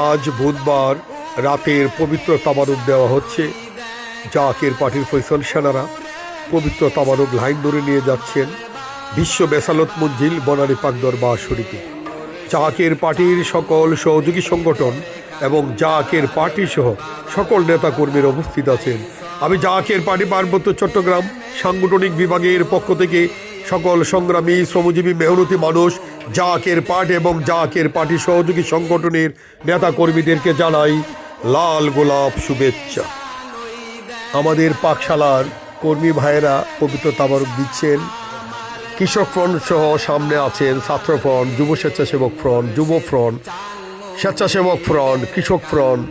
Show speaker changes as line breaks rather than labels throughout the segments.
আজ বুধবার রাতের পবিত্র তাবারুক দেওয়া হচ্ছে। জাকের পার্টির ফয়সল সেনারা পবিত্র তাবারুক লাইন ধরে নিয়ে যাচ্ছেন বিশ্ব বেসালত মঞ্জিল বনানী পাক দরবার শরীফে। জাকের পার্টির সকল সহযোগী সংগঠন এবং জাকের পার্টি সহ সকল নেতাকর্মীরা উপস্থিত আছেন। আমি জাকের পার্টি পার্বত্য চট্টগ্রাম সাংগঠনিক বিভাগের পক্ষ থেকে সকল সংগ্রামী শ্রমজীবী মেহনতি মানুষ, জাকের পার্টি এবং জাকের পার্টি সহযোগী সংগঠনের নেতাকর্মীদেরকে জানাই লাল গোলাপ শুভেচ্ছা। আমাদের পাকশালার কর্মী ভাইয়েরা পবিত্র তাবারুক দিচ্ছেন। কৃষক ফ্রন্ট সহ সামনে আছেন ছাত্র ফ্রন্ট, যুব স্বেচ্ছাসেবক ফ্রন্ট, যুব ফ্রন্ট, স্বেচ্ছাসেবক ফ্রন্ট, কৃষক ফ্রন্ট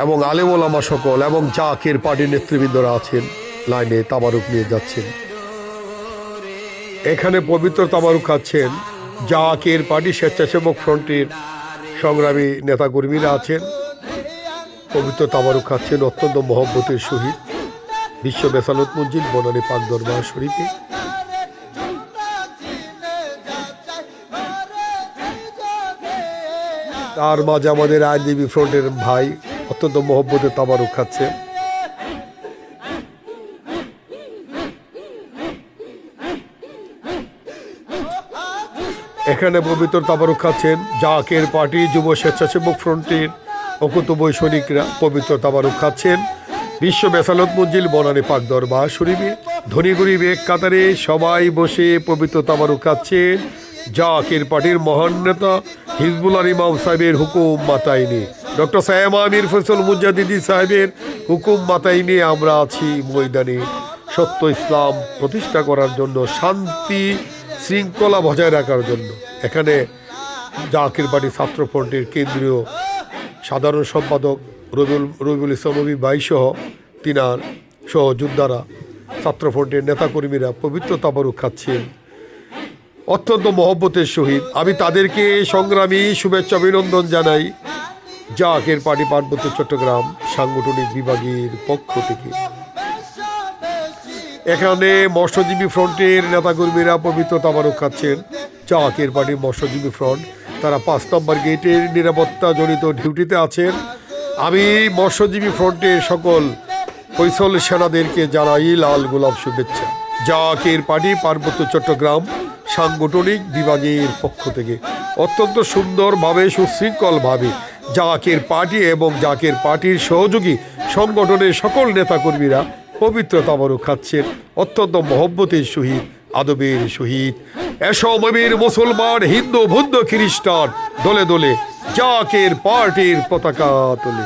এবং আলেম ওলামা সকল এবং জাকের পার্টির নেতৃবৃন্দরা আছেন, লাইনে তাবারুক নিয়ে যাচ্ছেন। এখানে পবিত্র তাবারুক খাচ্ছেন জাকের পার্টি স্বেচ্ছাসেবক ফ্রন্টের সংগ্রামী নেতাকর্মীরা আছেন। পবিত্র তাবারুক খাচ্ছেন অত্যন্ত মহব্বতের সহিত বিশ্ব বেসালত মঞ্জিল বনানী পাক দরবার শরীফে। তার মাঝে আমাদের আইনজীবী ফ্রন্টের ভাই অত্যন্ত মহব্বতে তাবারুক খাচ্ছে। এখানে পবিত্র তাবারুক খাচ্ছেন জাকের পার্টি যুব স্বেচ্ছাসেবক ফ্রন্টের অকুতবয় সৈনিকরা। পবিত্র তাবারুক খাচ্ছেন বিশ্ব বেসালত মঞ্জিল বনানী পাক দরবার শরীফে। ধনী গরিব এক কাতারে সবাই বসে পবিত্র তাবারুক খাচ্ছেন জাকের পার্টির মহান নেতা হিজবুল্লাহ ইমাম সাহেবের হুকুম মাথায় নিয়ে, ডক্টর সায়েম আমির ফয়সল মুজাদ্দিদি সাহেবের হুকুম মাথায় নিয়ে আমরা আছি ময়দানে সত্য ইসলাম প্রতিষ্ঠা করার জন্য, শান্তি শৃঙ্খলা বজায় রাখার জন্য। এখানে জাকের পার্টি ছাত্র ফ্রন্টের কেন্দ্রীয় সাধারণ সম্পাদক রবিউল ইসলাম রবি ভাই সহ তিনার সহযোদ্ধারা, ছাত্র ফ্রন্টের নেতাকর্মীরা পবিত্র তাবারুক খাচ্ছেন অত্যন্ত মহব্বতের সহিত। আমি তাদেরকে সংগ্রামী শুভেচ্ছা অভিনন্দন জানাই জাকের পার্টি পার্বত্য চট্টগ্রাম সাংগঠনিক বিভাগের পক্ষ থেকে। এখানে মৎস্যজীবী ফ্রন্টের নেতাকর্মীরা পবিত্র তাবারুক খাচ্ছেন জাকের পার্টির মৎস্যজীবী ফ্রন্ট। তারা 5 নম্বর গেটের নিরাপত্তা জড়িত ডিউটিতে আছেন। আমি মৎস্যজীবী ফ্রন্টের সকল ফয়সল সেনাদেরকে জানাই লাল গোলাপ শুভেচ্ছা জাকের পার্টি পার্বত্য চট্টগ্রাম সাংগঠনিক বিভাগের পক্ষ থেকে। অত্যন্ত সুন্দরভাবে সুশৃঙ্খলভাবে জাকের পার্টি এবং জাকের পার্টির সহযোগী সংগঠনের সকল নেতাকর্মীরা পবিত্র তাবারুক খাচ্ছেন অত্যন্ত মহব্বতের সহিত, আদবের সহিত। এসময়ের মুসলমান, হিন্দু, বৌদ্ধ, খ্রিস্টান দলে দলে জাকের পার্টির পতাকা তোলে।